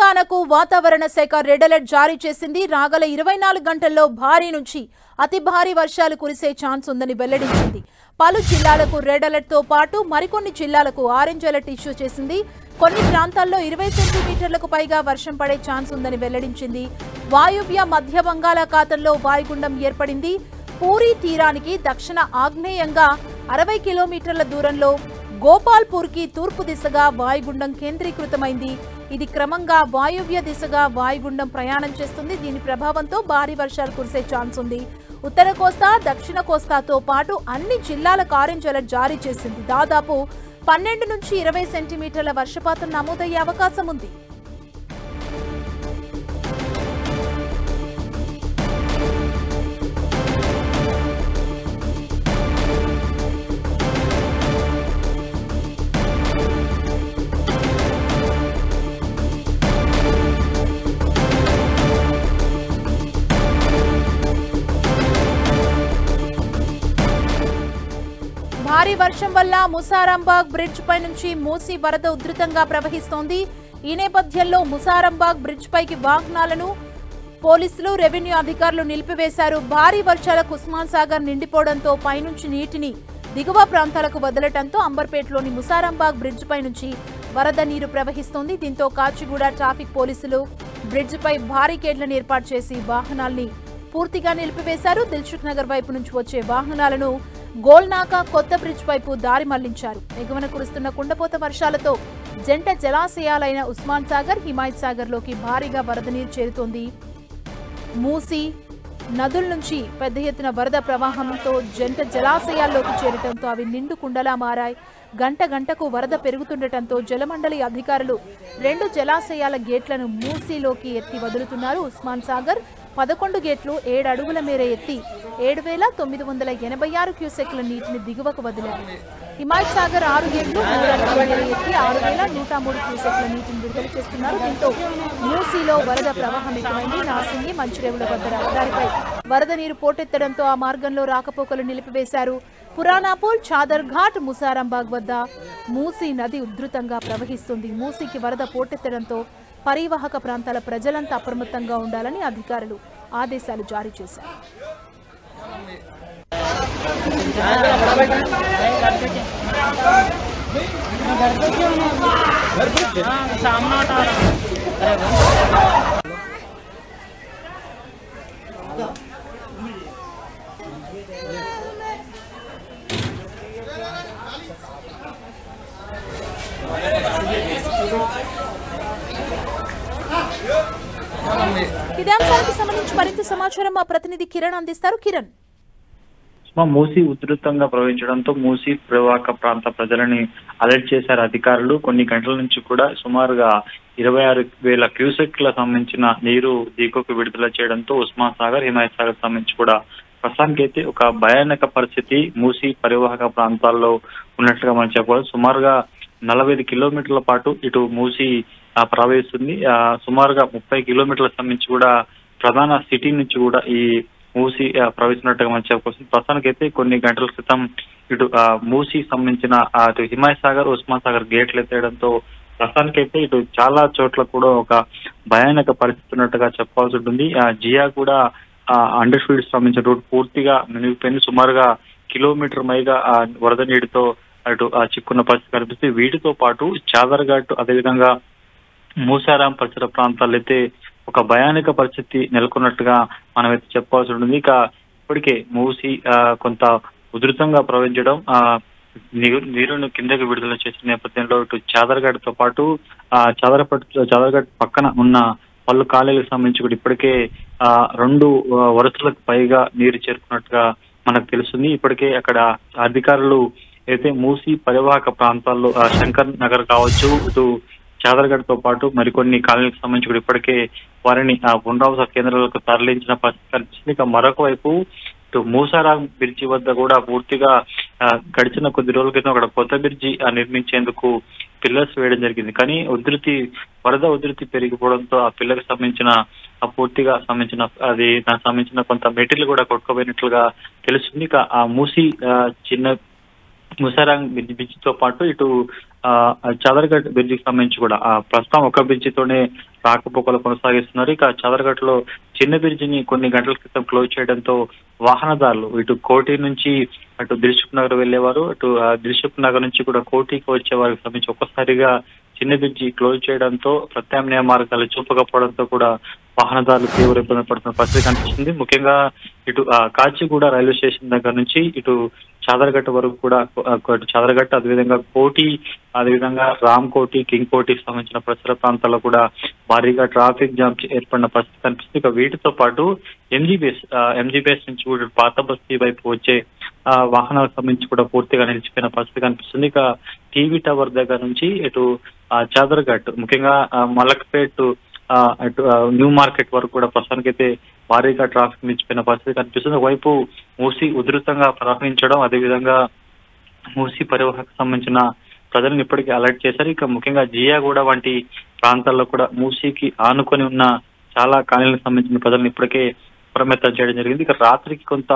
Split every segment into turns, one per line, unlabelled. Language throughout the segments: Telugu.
తెలంగాణకు వాతావరణ శాఖ రెడ్ అలర్ట్ జారీ చేసింది. రాగల 24 గంటల్లో భారీ నుంచి అతి భారీ వర్షాలు కురిసే ఛాన్స్ ఉందని వెల్లడించింది. పలు జిల్లాలకు రెడ్ అలర్ట్ తో పాటు మరికొన్ని జిల్లాలకు ఆరెంజ్ అలర్ట్ ఇష్యూ చేసింది. కొన్ని ప్రాంతాల్లో 20 సెంటీమీటర్లకు పైగా వర్షం పడే ఛాన్స్ ఉందని వెల్లడించింది. వాయువ్య మధ్య బంగాళాఖాతంలో వాయుగుండం ఏర్పడింది. పూరీ తీరానికి దక్షిణ ఆగ్నేయంగా 60 కిలోమీటర్ల దూరంలో గోపాల్పూర్కి తూర్పు దిశగా వాయుగుండం కేంద్రీకృతమైంది. ఇది క్రమంగా వాయువ్య దిశగా వాయుగుండం ప్రయాణం చేస్తుంది. దీని ప్రభావంతో భారీ వర్షాలు కురిసే ఛాన్స్ ఉంది. ఉత్తర కోస్తా, దక్షిణ కోస్తాతో పాటు అన్ని జిల్లాలకు ఆరెంజ్ అలర్ట్ జారీ చేసింది. దాదాపు 12 నుంచి 20 సెంటీమీటర్ల వర్షపాతం నమోదయ్యే అవకాశం ఉంది. భారీ వర్షం వల్ల ముసారాంబాగ్ బ్రిడ్జ్ పై నుంచి మూసీ వరద ఉధృతంగా ప్రవహిస్తోంది. ఈ నేపథ్యంలో ముసారాంబాగ్ బ్రిడ్జ్ పైకి వాహనాలను పోలీసులు, రెవెన్యూ అధికారులు నిలిపివేశారు. భారీ వర్షాలకు ఉస్మాన్ సాగర్ నిండిపోవడంతో పైనుంచి నీటిని దిగువ ప్రాంతాలకు వదలటంతో అంబర్పేటలోని ముసారాంబాగ్ బ్రిడ్జ్ పై నుంచి వరద నీరు ప్రవహిస్తోంది. దీంతో కాచిగూడ ట్రాఫిక్ పోలీసులు బ్రిడ్జ్ పై బారికేడ్లను ఏర్పాటు చేసి వాహనాల్ని పూర్తిగా నిలిపివేశారు. దిల్సుఖ్ నగర్ వైపు నుంచి వచ్చే వాహనాలను గోల్నాకా కొత్త బ్రిడ్జ్ వైపు దారి మళ్లించారు. ఎగువన కురుస్తున్న కుండపోత వర్షాలతో జంట జలాశయాలైన ఉస్మాన్ సాగర్, హిమాయత్ సాగర్ లోకి భారీగా వరద నీరు చేరుతోంది. మూసీ నదుల నుంచి పెద్ద ఎత్తున వరద ప్రవాహంతో జంట జలాశయాల్లోకి చేరటంతో అవి నిండు కుండలా మారాయి. గంట గంటకు వరద పెరుగుతుండటంతో జలమండలి అధికారులు 2 జలాశయాల గేట్లను మూసీలోకి ఎత్తి వదులుతున్నారు. ఉస్మాన్ సాగర్ 11 గేట్లు 7 అడుగుల మేర ఎత్తి 7,986 క్యూసెక్ల నీటిని దిగువకు వదిలారు. హిమాయత్ సాగర్ 6 గేట్లు 3 అడుగుల మేర ఎత్తి 6,103 క్యూసెక్ల నీటిని విడుదల చేస్తున్నారు. దీంతో మూసీలో వరద ప్రవాహం ఎక్కువైంది. నాసింగి, మంచిరేవుల వద్ద రహదారిపై వరద నీరు పోటెత్తడంతో ఆ మార్గంలో రాకపోకలు నిలిపివేశారు. పురానాపూల్, చాదర్ ఘాట్, ముసారాంబాగ్ వద్ద మూసీ నది ఉధృతంగా ప్రవహిస్తుంది. మూసీకి వరద పోటెత్తడంతో పరివాహక ప్రాంతాల ప్రజలంతా అప్రమత్తంగా ఉండాలని అధికారులు ఆదేశాలు జారీ చేశారు. ఇదే అంశానికి సంబంధించి మరింత సమాచారం మా ప్రతినిధి కిరణ్ అందిస్తారు. కిరణ్,
మూసీ ఉధృతంగా ప్రవహించడంతో మూసీ పరివాహక ప్రాంత ప్రజలని అలర్ట్ చేశారు అధికారులు. కొన్ని గంటల నుంచి కూడా సుమారుగా 26,000 క్యూసెక్ల సంబంధించిన నీరు దిగువకు విడుదల చేయడంతో ఉస్మాన్ సాగర్, హిమాయత్ సాగర్ సంబంధించి కూడా ప్రస్తుతానికి అయితే ఒక భయానక పరిస్థితి మూసీ పరివాహక ప్రాంతాల్లో ఉన్నట్లుగా మనం చెప్పవచ్చు. సుమారుగా 45 కిలోమీటర్ల పాటు ఇటు మూసీ ప్రవహిస్తుంది. సుమారుగా 30 కిలోమీటర్ల సంబంధించి కూడా ప్రధాన సిటీ నుంచి కూడా ఈ మూసీ ప్రవహిస్తున్నట్టుగా మనం చెప్పుకోవచ్చు. ప్రస్తుతానికి అయితే కొన్ని గంటల క్రితం ఇటు మూసీ సంబంధించిన అటు హిమాయత్ సాగర్, ఉస్మాన్ సాగర్ గేట్లు ఎత్తేయడంతో ప్రస్తుతానికైతే ఇటు చాలా చోట్ల కూడా ఒక భయానక పరిస్థితి ఉన్నట్టుగా చెప్పాల్సి ఉంటుంది. జియా కూడా అండర్ స్పీడ్ సంబంధించిన రూట్ పూర్తిగా మునిగిపోయింది. సుమారుగా కిలోమీటర్ మైగా వరద నీటితో అటు చిక్కున్న పరిస్థితి కనిపిస్తుంది. వీటితో పాటు చాదర్ ఘాట్, అదేవిధంగా మూసారాం పరిసర ప్రాంతాల్లో అయితే ఒక భయానక పరిస్థితి నెలకొన్నట్టుగా మనమైతే చెప్పాల్సి ఉంటుంది. ఇక ఇప్పటికే మూసీ కొంత ఉధృతంగా ప్రవహించడం, నీరును కిందకి విడుదల చేసిన నేపథ్యంలో ఇటు చాదర్ తో పాటు చాదర్ పక్కన ఉన్న పలు కాలేజీలకు సంబంధించి కూడా ఇప్పటికే 2 వరుసలకు పైగా నీరు చేరుకున్నట్టుగా మనకు తెలుస్తుంది. ఇప్పటికే అక్కడ అధికారులు అయితే మూసీ పరివాహక ప్రాంతాల్లో శంకర్ నగర్ కావచ్చు, ఇటు చాదర్ తో పాటు మరికొన్ని కాలనీలకు సంబంధించి కూడా ఇప్పటికే వారిని పునరావాస కేంద్రాలకు తరలించిన పరిస్థితి కనిపిస్తుంది. ఇక మరొక వైపు ఇటు మూసారాం బ్రిడ్జి వద్ద కూడా పూర్తిగా గడిచిన కొద్ది రోజుల క్రితం అక్కడ కొత్త బ్రిడ్జి నిర్మించేందుకు పిల్లర్స్ వేయడం జరిగింది. కానీ వరద ఉధృతి పెరిగిపోవడంతో ఆ పిల్లర్కి సంబంధించిన పూర్తిగా సంబంధించిన దానికి సంబంధించిన కొంత మెటీరియల్ కూడా కొట్టుకుపోయినట్లుగా తెలుస్తుంది. ఇక ఆ మూసీ చిన్న ముసారాంగ్ బ్రిడ్జ్ తో పాటు ఇటు చదర్ఘట్ బ్రిడ్జ్ కి సంబంధించి కూడా ప్రస్తుతం ఒక బ్రిడ్జ్ తోనే రాకపోకలు కొనసాగిస్తున్నారు. ఇక చదర్ఘట్ లో చిన్న బ్రిడ్జిని కొన్ని గంటల క్రితం క్లోజ్ చేయడంతో వాహనదారులు ఇటు కోటి నుంచి అటు దిల్సుఖ్ నగర్ వెళ్లేవారు, అటు దిల్సుఖ్ నగర్ నుంచి కూడా కోటికి వచ్చే వారికి సంబంధించి ఒక్కసారిగా చిన్న బ్రిడ్జి క్లోజ్ చేయడంతో ప్రత్యామ్నాయ మార్గాలు చూపకపోవడంతో కూడా వాహనదారులు తీవ్ర ఇబ్బంది పడుతున్న పరిస్థితి కనిపిస్తుంది. ముఖ్యంగా ఇటు కాచిగూడ రైల్వే స్టేషన్ దగ్గర నుంచి ఇటు చాదర్ఘట్ వరకు కూడా చాదర్ఘట్ అదేవిధంగా కోటి, అదేవిధంగా రామ్ కోటి, కింగ్ కోటికి సంబంధించిన పరిసర ప్రాంతాల్లో కూడా భారీగా ట్రాఫిక్ జామ్ ఏర్పడిన పరిస్థితి కనిపిస్తుంది. ఇక వీటితో పాటు ఎంజీబీఎస్ నుంచి కూడా పాత బస్తీ వైపు వచ్చే వాహనాలకు సంబంధించి కూడా పూర్తిగా నిలిచిపోయిన పరిస్థితి కనిపిస్తుంది. ఇక టీవీ టవర్ దగ్గర నుంచి ఇటు చాదర్ఘట్ ముఖ్యంగా మలక్పేట్ అటు న్యూ మార్కెట్ వరకు కూడా ప్రస్తుతానికైతే భారీగా ట్రాఫిక్ నిలిచిపోయిన పరిస్థితి కనిపిస్తుంది. ఒకవైపు మూసీ ఉధృతంగా ప్రవహించడం, అదేవిధంగా మూసీ పరివాహకు సంబంధించిన ప్రజలను ఇప్పటికీ అలర్ట్ చేశారు. ఇక ముఖ్యంగా జియాగూడ వంటి ప్రాంతాల్లో కూడా మూసీకి ఆనుకొని ఉన్న చాలా కాలనీలకు సంబంధించిన ప్రజలను ఇప్పటికే అప్రమత్తం చేయడం జరిగింది. ఇక రాత్రికి కొంత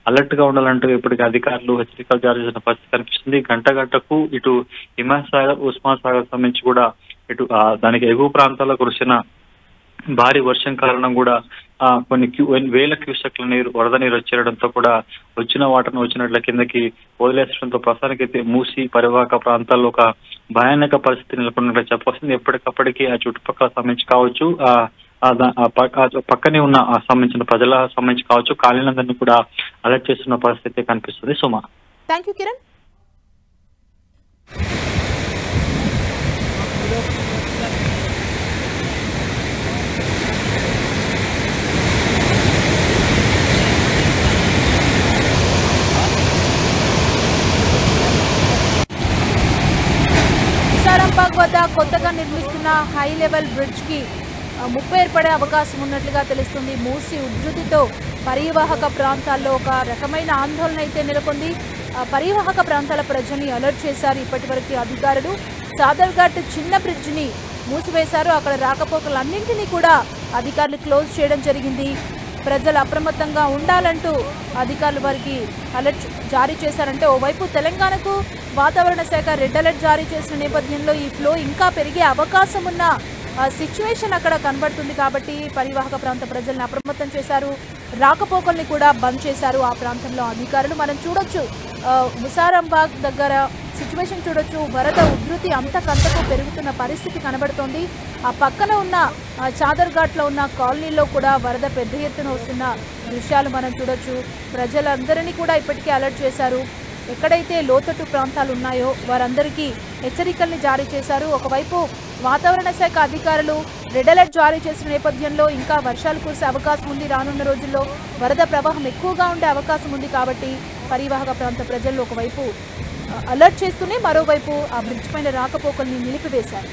అలర్ట్ గా ఉండాలంటూ ఇప్పటికీ అధికారులు హెచ్చరికలు జారీ చేసిన పరిస్థితి కనిపిస్తుంది. గంటకు ఇటు హిమాయత్ సాగర్, ఉస్మాన్ సాగర్ సంబంధించి కూడా ఇటు దానికి ఎగువ ప్రాంతాల్లో కురిసిన భారీ వర్షం కారణం కూడా కొన్ని వేల క్యూసెక్ల నీరు, వరద నీరు వచ్చేయడంతో కూడా వచ్చిన వాటర్ను వచ్చినట్ల కిందకి వదిలేసడంతో ప్రస్తుతానికైతే మూసీ పరివాహక ప్రాంతాల్లో ఒక భయానక పరిస్థితి నెలకొన్నట్లు చెప్పవలసింది. ఎప్పటికప్పటికీ ఆ చుట్టుపక్కల సంబంధించి కావచ్చు, పక్కనే ఉన్న సంబంధించిన ప్రజల సంబంధించి కావచ్చు, కాలనీలందరినీ కూడా అలర్ట్ చేస్తున్న పరిస్థితి కనిపిస్తుంది. సుమా,
థ్యాంక్ యూ కిరణ్. ముసారాంబాగ్ వద్ద కొత్తగా నిర్మిస్తున్న హై లెవెల్ బ్రిడ్జ్ కి ముప్పు ఏర్పడే అవకాశం ఉన్నట్లుగా తెలుస్తుంది. మూసీ ఉధృతితో పరివాహక ప్రాంతాల్లో ఒక రకమైన ఆందోళన అయితే నెలకొంది. పరివాహక ప్రాంతాల ప్రజల్ని అలర్ట్ చేశారు ఇప్పటి వరకు అధికారులు. చాదర్ఘట్ చిన్న బ్రిడ్జిని మూసివేశారు. అక్కడ రాకపోకలన్నింటినీ కూడా అధికారులు క్లోజ్ చేయడం జరిగింది. ప్రజలు అప్రమత్తంగా ఉండాలంటూ అధికారులు వారికి అలర్ట్ జారీ చేశారంటే, ఓవైపు తెలంగాణకు వాతావరణ శాఖ రెడ్ అలర్ట్ జారీ చేసిన నేపథ్యంలో ఈ ఫ్లో ఇంకా పెరిగే అవకాశం ఉన్న సిచ్యువేషన్ అక్కడ కనబడుతుంది. కాబట్టి పరివాహక ప్రాంత ప్రజల్ని అప్రమత్తం చేశారు. రాకపోకల్ని కూడా బంద్ చేశారు ఆ ప్రాంతంలో అధికారులు. మనం చూడొచ్చు ముసారాంబాగ్ దగ్గర సిచ్యువేషన్ చూడొచ్చు. వరద ఉధృతి అంతకంతకు పెరుగుతున్న పరిస్థితి కనబడుతోంది. ఆ పక్కన ఉన్న చాదర్ఘాట్లో ఉన్న కాలనీలో కూడా వరద పెద్ద ఎత్తున వస్తున్న దృశ్యాలు మనం చూడొచ్చు. ప్రజలందరినీ కూడా ఇప్పటికే అలర్ట్ చేశారు. ఎక్కడైతే లోతట్టు ప్రాంతాలు ఉన్నాయో వారందరికీ హెచ్చరికల్ని జారీ చేశారు. ఒకవైపు వాతావరణ శాఖ అధికారులు రెడ్ అలర్ట్ జారీ చేసిన నేపథ్యంలో ఇంకా వర్షాలు కురిసే అవకాశం ఉంది. రానున్న రోజుల్లో వరద ప్రవాహం ఎక్కువగా ఉండే అవకాశం ఉంది. కాబట్టి పరివాహక ప్రాంత ప్రజలు ఒకవైపు అలర్ట్ చేస్తూనే మరోవైపు ఆ బ్రిడ్జ్ పైన రాకపోకల్ని నిలిపివేశారు.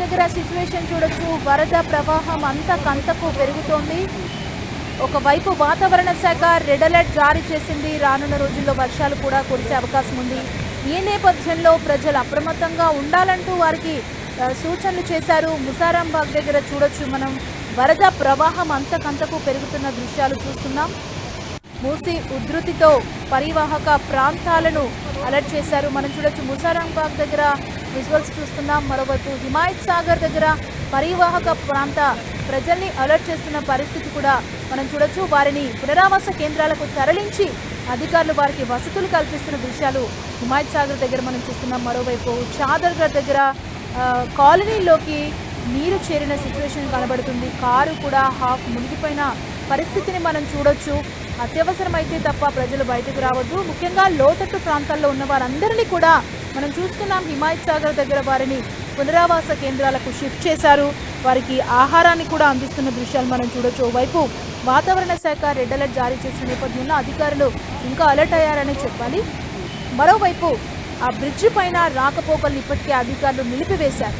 దగ్గర సిచ్యువేషన్ చూడొచ్చు. వరద ప్రవాహం అంతకంతకు పెరుగుతోంది. ఒకవైపు వాతావరణ శాఖ రెడ్ అలర్ట్ జారీ చేసింది. రానున్న రోజుల్లో వర్షాలు కూడా కురిసే అవకాశం ఉంది. ఈ నేపథ్యంలో ప్రజలు అప్రమత్తంగా ఉండాలంటూ వారికి సూచనలు చేశారు. ముసారాంబాగ్ దగ్గర చూడొచ్చు మనం వరద ప్రవాహం అంతకంతకు పెరుగుతున్న దృశ్యాలు చూస్తున్నాం. మూసీ ఉధృతితో పరివాహక ప్రాంతాలను అలర్ట్ చేశారు. మనం చూడొచ్చు ముసారాంబాగ్ దగ్గర విజువల్స్ చూస్తున్నాం. మరోవైపు హిమాయత్ సాగర్ దగ్గర పరివాహక ప్రాంత ప్రజల్ని అలర్ట్ చేస్తున్న పరిస్థితి కూడా మనం చూడొచ్చు. వారిని పునరావాస కేంద్రాలకు తరలించి అధికారులు వారికి వసతులు కల్పిస్తున్న దృశ్యాలు హిమాయత్ సాగర్ దగ్గర మనం చూస్తున్నాం. మరోవైపు చాదర్ఘట్ దగ్గర కాలనీలోకి నీరు చేరిన సిచ్యువేషన్ కనబడుతుంది. కారు కూడా హాఫ్ మునిగిపోయిన పరిస్థితిని మనం చూడొచ్చు. అత్యవసరమైతే తప్ప ప్రజలు బయటకు రావద్దు. ముఖ్యంగా లోతట్టు ప్రాంతాల్లో ఉన్న వారందరినీ కూడా మనం చూస్తున్నాం. హిమాయత్ సాగర్ దగ్గర వారిని పునరావాస కేంద్రాలకు షిఫ్ట్ చేశారు. వారికి ఆహారాన్ని కూడా అందిస్తున్న దృశ్యాలు మనం చూడొచ్చు. ఓవైపు వాతావరణ శాఖ రెడ్ అలర్ట్ జారీ చేసిన నేపథ్యంలో అధికారులు ఇంకా అలర్ట్ అయ్యారని చెప్పాలి. మరోవైపు ఆ బ్రిడ్జి పైన రాకపోకలను ఇప్పటికే అధికారులు నిలిపివేశారు.